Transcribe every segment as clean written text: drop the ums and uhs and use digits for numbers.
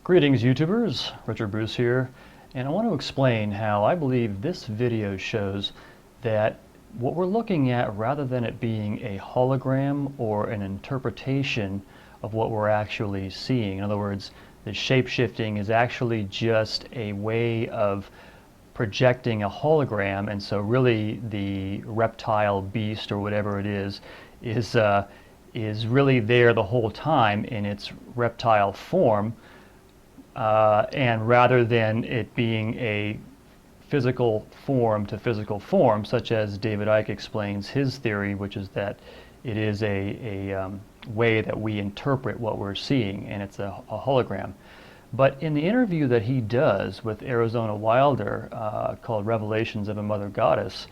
Greetings YouTubers, Richard Bruce here, and I want to explain how I believe this video shows that what we're looking at, rather than it being a hologram or an interpretation of what we're actually seeing, in other words, the shapeshifting is actually just a way of projecting a hologram, and so really the reptile beast or whatever it is really there the whole time in its reptile form. And rather than it being a physical form to physical form, such as David Icke explains his theory, which is that it is a way that we interpret what we're seeing, and it's a hologram. But in the interview that he does with Arozna Wilder, called Revelations of a Mother Goddess,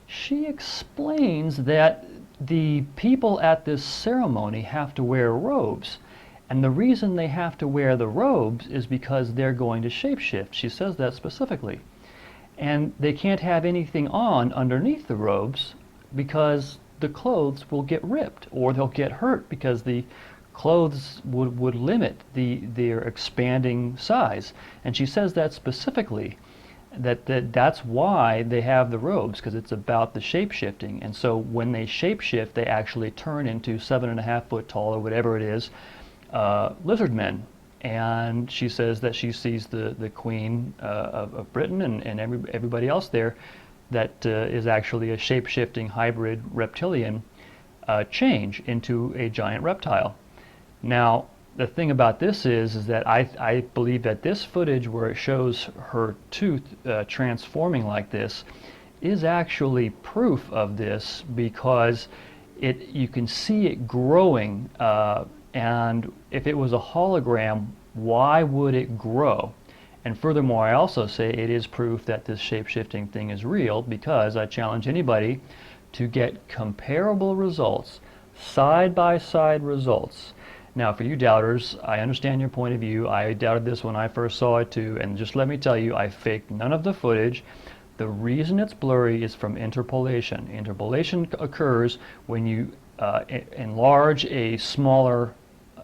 she explains that the people at this ceremony have to wear robes. And the reason they have to wear the robes is because they're going to shapeshift. She says that specifically. And they can't have anything on underneath the robes because the clothes will get ripped or they'll get hurt because the clothes would limit their expanding size. And she says that specifically, that's why they have the robes, because it's about the shapeshifting. And so when they shapeshift, they actually turn into 7.5 foot tall or whatever it is, lizard men. And she says that she sees the Queen of Britain and everybody else there that is actually a shape-shifting hybrid reptilian change into a giant reptile. Now the thing about this is that I believe that this footage where it shows her tooth transforming like this is actually proof of this, because you can see it growing. And if it was a hologram, why would it grow? And furthermore, I also say it is proof that this shape-shifting thing is real, because I challenge anybody to get comparable results, side-by-side results. Now, for you doubters, I understand your point of view. I doubted this when I first saw it too, and just let me tell you, I faked none of the footage. The reason it's blurry is from interpolation. Interpolation occurs when you enlarge a smaller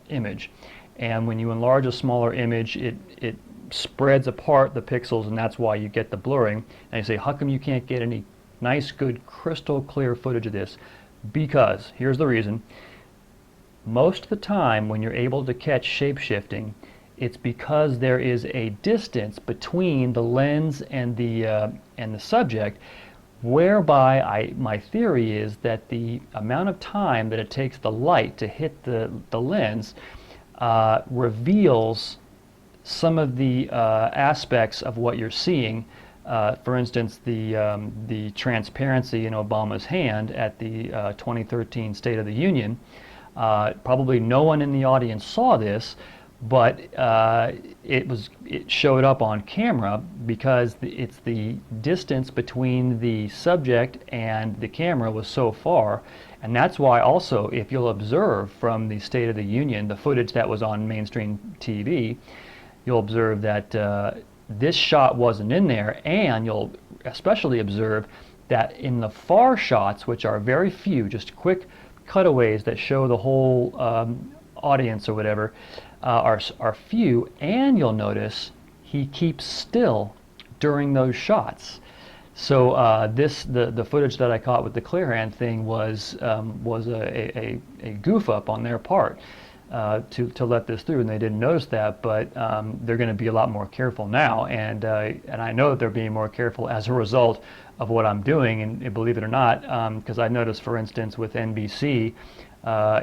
image, and when you enlarge a smaller image, it spreads apart the pixels, and that's why you get the blurring. And you say, how come you can't get any nice, good, crystal clear footage of this? Because here's the reason. Most of the time when you're able to catch shape-shifting, it's because there is a distance between the lens and the subject, whereby my theory is that the amount of time that it takes the light to hit the lens reveals some of the aspects of what you're seeing. For instance, the transparency in Obama's hand at the 2013 State of the Union. Probably no one in the audience saw this, but it showed up on camera because it's the distance between the subject and the camera was so far. And that's why also, if you'll observe from the State of the Union, the footage that was on mainstream TV, you'll observe that this shot wasn't in there, and you'll especially observe that in the far shots, which are very few, just quick cutaways that show the whole audience or whatever, are few, and you'll notice he keeps still during those shots. So the footage that I caught with the clear hand thing was a goof up on their part to let this through, and they didn't notice that. But they're going to be a lot more careful now, and I know that they're being more careful as a result of what I'm doing. And believe it or not, because I noticed, for instance, with NBC,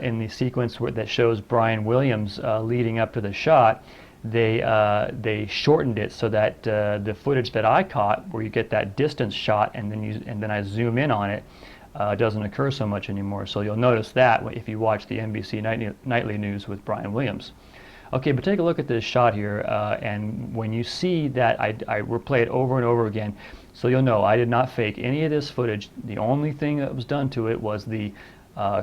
in the sequence that shows Brian Williams leading up to the shot, they shortened it so that the footage that I caught, where you get that distance shot and then I zoom in on it, doesn't occur so much anymore. So you'll notice that if you watch the NBC nightly news with Brian Williams. Okay, but take a look at this shot here, and when you see that, I replay it over and over again, so you'll know I did not fake any of this footage. The only thing that was done to it was the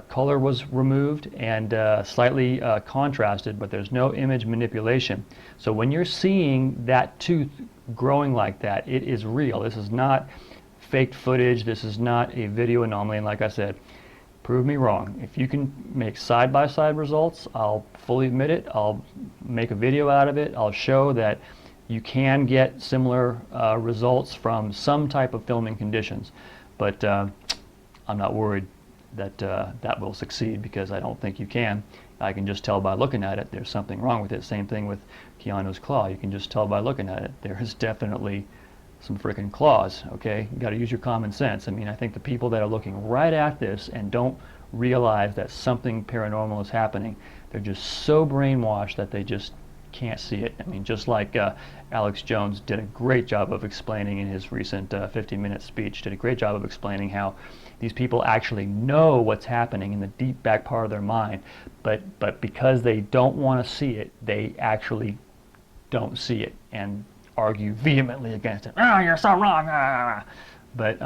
color was removed and slightly contrasted, but there's no image manipulation. So when you're seeing that tooth growing like that, it is real. This is not faked footage. This is not a video anomaly. And like I said, Prove me wrong. If you can make side-by-side results, I'll fully admit it. I'll make a video out of it. I'll show that you can get similar results from some type of filming conditions. But I'm not worried that that will succeed, because I don't think you can. I can just tell by looking at it there's something wrong with it. Same thing with Keanu's claw. You can just tell by looking at it. There's definitely some freaking claws, okay? You got to use your common sense. I mean, I think the people that are looking right at this and don't realize that something paranormal is happening, they're just so brainwashed that they just can't see it. I mean, just like Alex Jones did a great job of explaining in his recent 50-minute speech, did a great job of explaining how these people actually know what's happening in the deep back part of their mind, but because they don't want to see it, they actually don't see it and argue vehemently against it. Oh, you're so wrong. Ah. But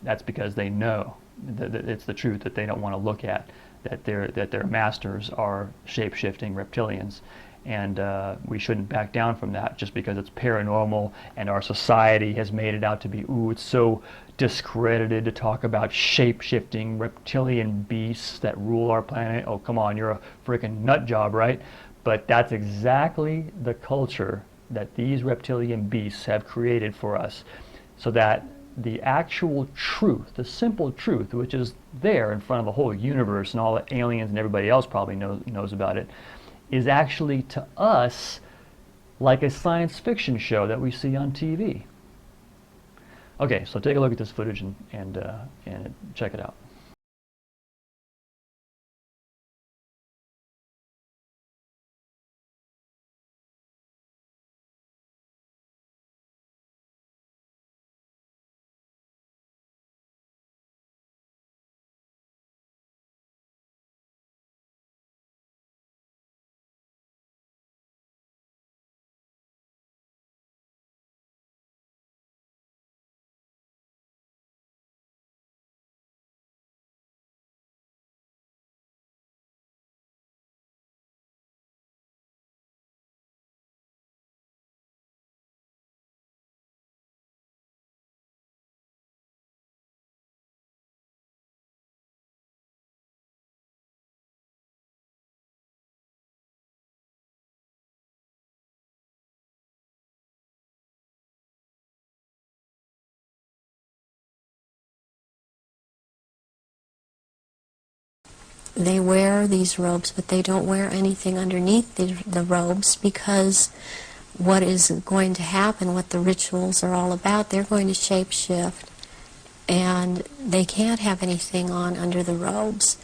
that's because they know that it's the truth that they don't want to look at, that their masters are shape-shifting reptilians. And we shouldn't back down from that just because it's paranormal and our society has made it out to be, ooh, it's so discredited to talk about shape-shifting reptilian beasts that rule our planet. Oh, come on, you're a freaking nut job, right? But that's exactly the culture that these reptilian beasts have created for us, so that the actual truth, the simple truth, which is there in front of the whole universe and all the aliens and everybody else probably knows about it, is actually to us like a science fiction show that we see on TV. Okay, so take a look at this footage and check it out. They wear these robes, but they don't wear anything underneath the robes, because what is going to happen, what the rituals are all about, they're going to shapeshift, and they can't have anything on under the robes.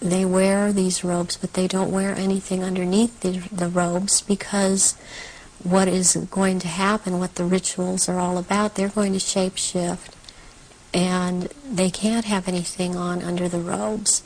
they wear these robes, but they don't wear anything underneath the robes, because what is going to happen, what the rituals are all about, they're going to shapeshift, and they can't have anything on under the robes.